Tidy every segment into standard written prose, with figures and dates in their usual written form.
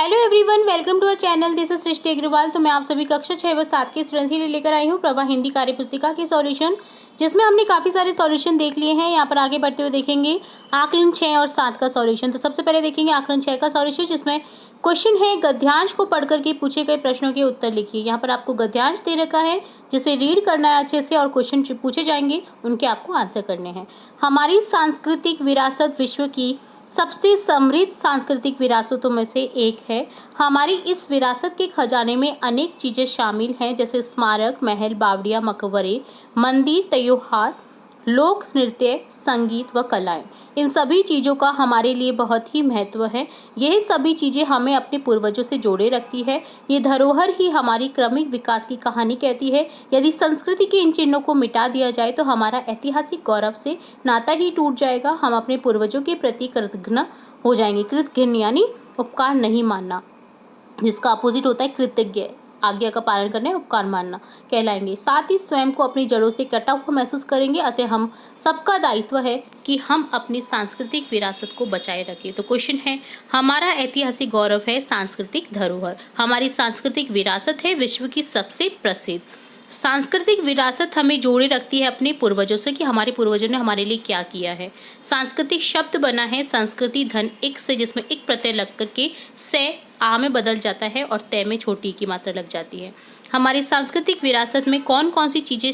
Hello everyone, welcome to our channel. This is Srishti Agarwal. तो मैं आप सभी कक्षा 6 व 7 के स्टूडेंट्स के लिए लेकर आई हूँ प्रभा हिंदी कार्य पुस्तिका के सॉल्यूशन, जिसमें हमने काफ़ी सारे सॉल्यूशन देख लिए हैं। यहाँ पर आगे बढ़ते हुए देखेंगे आकलन 6 और 7 का सॉल्यूशन। तो सबसे पहले देखेंगे आकलन 6 का सॉल्यूशन, जिसमें क्वेश्चन है गद्यांश को पढ़ करके पूछे गए प्रश्नों के उत्तर लिखिए। यहाँ पर आपको गद्यांश दे रखा है जिसे रीड करना है अच्छे से, और क्वेश्चन पूछे जाएंगे उनके आपको आंसर करने हैं। हमारी सांस्कृतिक विरासत विश्व की सबसे समृद्ध सांस्कृतिक विरासतों में से एक है। हमारी इस विरासत के खजाने में अनेक चीज़ें शामिल हैं, जैसे स्मारक, महल, बावड़ियाँ, मकबरे, मंदिर, त्योहार, लोक नृत्य, संगीत व कलाएं। इन सभी चीज़ों का हमारे लिए बहुत ही महत्व है। यह सभी चीज़ें हमें अपने पूर्वजों से जोड़े रखती है। ये धरोहर ही हमारी क्रमिक विकास की कहानी कहती है। यदि संस्कृति के इन चिन्हों को मिटा दिया जाए तो हमारा ऐतिहासिक गौरव से नाता ही टूट जाएगा। हम अपने पूर्वजों के प्रति कृतज्ञ हो जाएंगे। कृतज्ञ यानी उपकार नहीं मानना, जिसका अपोजिट होता है कृतज्ञ, आज्ञा का पालन करने, उपकार मानना कहलाएंगे। साथ ही स्वयं को अपनी जड़ों से कटा हुआ महसूस करेंगे। अतः हम सबका दायित्व है कि हम अपनी सांस्कृतिक विरासत को बचाए रखें। तो क्वेश्चन है, हमारा ऐतिहासिक गौरव है सांस्कृतिक धरोहर। हमारी सांस्कृतिक विरासत है विश्व की सबसे प्रसिद्ध। सांस्कृतिक विरासत हमें जोड़े रखती है अपने पूर्वजों से, कि हमारे पूर्वजों ने हमारे लिए क्या किया है। सांस्कृतिक शब्द बना है संस्कृति धन एक से, जिसमें एक प्रत्यय लग करके से आ में बदल जाता है और तय में छोटी की मात्रा लग जाती है। हमारी सांस्कृतिक विरासत में कौन कौन सी चीज़ें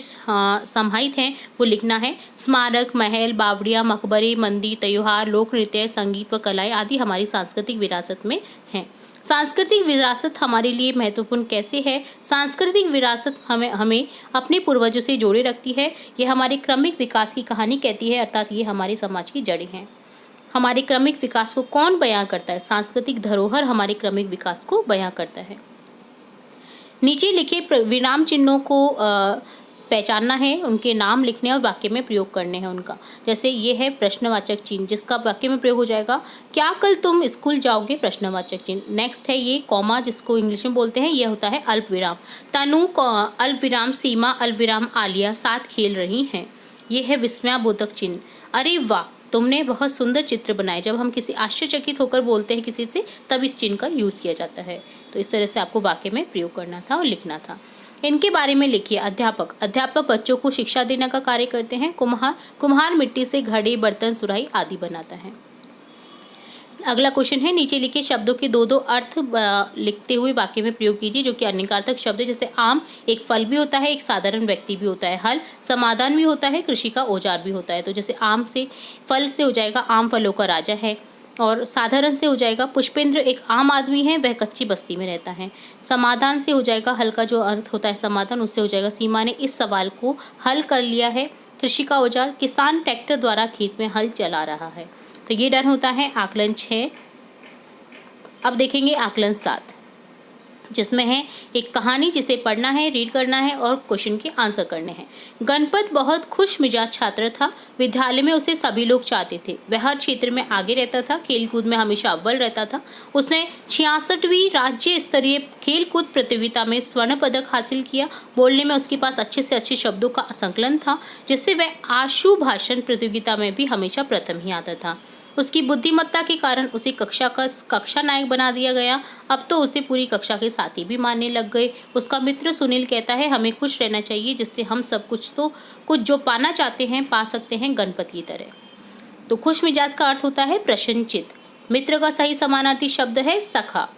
समाहित हैं वो लिखना है। स्मारक, महल, बावड़ियाँ, मकबरे, मंदिर, त्योहार, लोक नृत्य, संगीत व कलाएं आदि हमारी सांस्कृतिक विरासत में हैं। सांस्कृतिक विरासत हमारे लिए महत्वपूर्ण कैसे है? सांस्कृतिक विरासत हमें अपने पूर्वजों से जोड़े रखती है। ये हमारे क्रमिक विकास की कहानी कहती है, अर्थात ये हमारे समाज की जड़ें हैं। हमारे क्रमिक विकास को कौन बयां करता है? सांस्कृतिक धरोहर हमारे क्रमिक विकास को बयां करता है। नीचे लिखे विराम चिन्हों को पहचानना है, उनके नाम लिखने और वाक्य में प्रयोग करने हैं उनका। जैसे ये है प्रश्नवाचक चिन्ह, जिसका वाक्य में प्रयोग हो जाएगा, क्या कल तुम स्कूल जाओगे? प्रश्नवाचक चिन्ह। नेक्स्ट है ये कॉमा, जिसको इंग्लिश में बोलते हैं, ये होता है अल्प विराम। तनु अल्प विराम, सीमा अल्प विराम, आलिया साथ खेल रही हैं। ये है विस्मयाबोधक चिन्ह। अरे वाह, तुमने बहुत सुंदर चित्र बनाए। जब हम किसी आश्चर्यचकित होकर बोलते हैं किसी से, तब इस चिन्ह का यूज़ किया जाता है। तो इस तरह से आपको वाक्य में प्रयोग करना था और लिखना था। इनके बारे में लिखिए। अध्यापक बच्चों को शिक्षा देने का कार्य करते हैं। कुम्हार मिट्टी से घड़े, बर्तन, सुराही आदि बनाता है। अगला क्वेश्चन है, नीचे लिखे शब्दों के दो दो अर्थ लिखते हुए वाक्य में प्रयोग कीजिए, जो कि अनेकार्थक शब्द है। जैसे आम एक फल भी होता है, एक साधारण व्यक्ति भी होता है। हल समाधान भी होता है, कृषि का औजार भी होता है। तो जैसे आम से फल से हो जाएगा आम फलों का राजा है, और साधारण से हो जाएगा पुष्पेंद्र एक आम आदमी है, वह कच्ची बस्ती में रहता है। समाधान से हो जाएगा, हल का जो अर्थ होता है समाधान, उससे हो जाएगा सीमा ने इस सवाल को हल कर लिया है। कृषि का औजार, किसान ट्रैक्टर द्वारा खेत में हल चला रहा है। तो ये डन होता है आकलन 6। अब देखेंगे आकलन 7, जिसमें है एक कहानी जिसे पढ़ना है, रीड करना है और क्वेश्चन के आंसर करने हैं। गणपत बहुत खुश मिजाज छात्र था। विद्यालय में उसे सभी लोग चाहते थे। वह हर क्षेत्र में आगे रहता था, खेलकूद में हमेशा अव्वल रहता था। उसने 66वीं राज्य स्तरीय खेलकूद प्रतियोगिता में स्वर्ण पदक हासिल किया। बोलने में उसके पास अच्छे से अच्छे शब्दों का संकलन था, जिससे वह आशु भाषण प्रतियोगिता में भी हमेशा प्रथम ही आता था। उसकी बुद्धिमत्ता के कारण उसे कक्षा नायक बना दिया गया। अब तो उसे पूरी कक्षा के साथी भी मानने लग गए। उसका मित्र सुनील कहता है, हमें खुश रहना चाहिए, जिससे हम सब कुछ जो पाना चाहते हैं पा सकते हैं, गणपत की तरह। तो खुश मिजाज का अर्थ होता है प्रसन्नचित। मित्र का सही समानार्थी शब्द है सखा।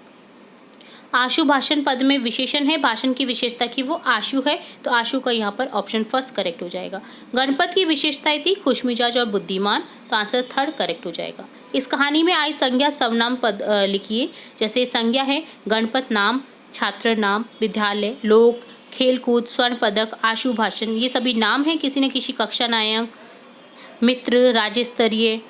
आशु भाषण पद में विशेषण है, भाषण की विशेषता की वो आशु है, तो आशु का यहाँ पर ऑप्शन फर्स्ट करेक्ट हो जाएगा। गणपत की विशेषताएं थी खुशमिजाज और बुद्धिमान, तो आंसर थर्ड करेक्ट हो जाएगा। इस कहानी में आई संज्ञा सर्वनाम पद लिखिए। जैसे संज्ञा है गणपत नाम, छात्र नाम, विद्यालय, लोक, खेलकूद, स्वर्ण पदक, आशु भाषण, ये सभी नाम हैं किसी न किसी कक्षा नायक, मित्र, राज्य स्तरीय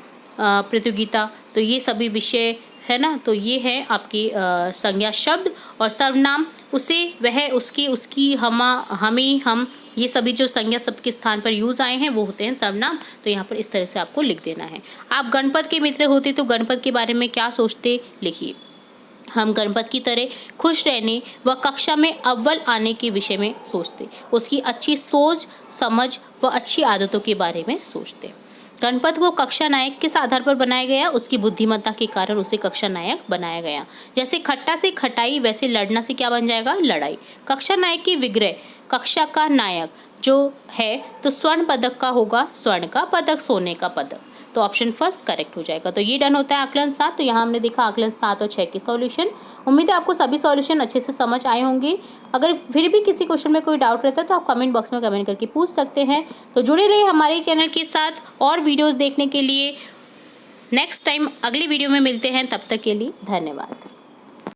प्रतियोगिता, तो ये सभी विषय है ना। तो ये है आपकी संज्ञा शब्द। और सर्वनाम उसे, वह, उसकी, उसकी, हमा, हमें, हम, ये सभी जो संज्ञा शब्द के स्थान पर यूज आए हैं वो होते हैं सर्वनाम। तो यहाँ पर इस तरह से आपको लिख देना है। आप गणपत के मित्र होते तो गणपत के बारे में क्या सोचते, लिखिए। हम गणपत की तरह खुश रहने व कक्षा में अव्वल आने के विषय में सोचते। उसकी अच्छी सोच समझ व अच्छी आदतों के बारे में सोचते। गणपत को कक्षा नायक किस आधार पर बनाया गया? उसकी बुद्धिमत्ता के कारण उसे कक्षा नायक बनाया गया। जैसे खट्टा से खटाई, वैसे लड़ना से क्या बन जाएगा? लड़ाई। कक्षा नायक की विग्रह, कक्षा का नायक जो है तो स्वर्ण पदक का होगा, स्वर्ण का पदक, सोने का पदक। तो ऑप्शन फर्स्ट करेक्ट हो जाएगा। तो ये डन होता है आकलन 7। तो यहाँ हमने देखा आकलन 7 और 6 के सॉल्यूशन। उम्मीद है आपको सभी सॉल्यूशन अच्छे से समझ आए होंगे। अगर फिर भी किसी क्वेश्चन में कोई डाउट रहता है तो आप कमेंट बॉक्स में कमेंट करके पूछ सकते हैं। तो जुड़े रहिए हमारे चैनल के साथ और वीडियोज़ देखने के लिए। नेक्स्ट टाइम अगली वीडियो में मिलते हैं, तब तक के लिए धन्यवाद।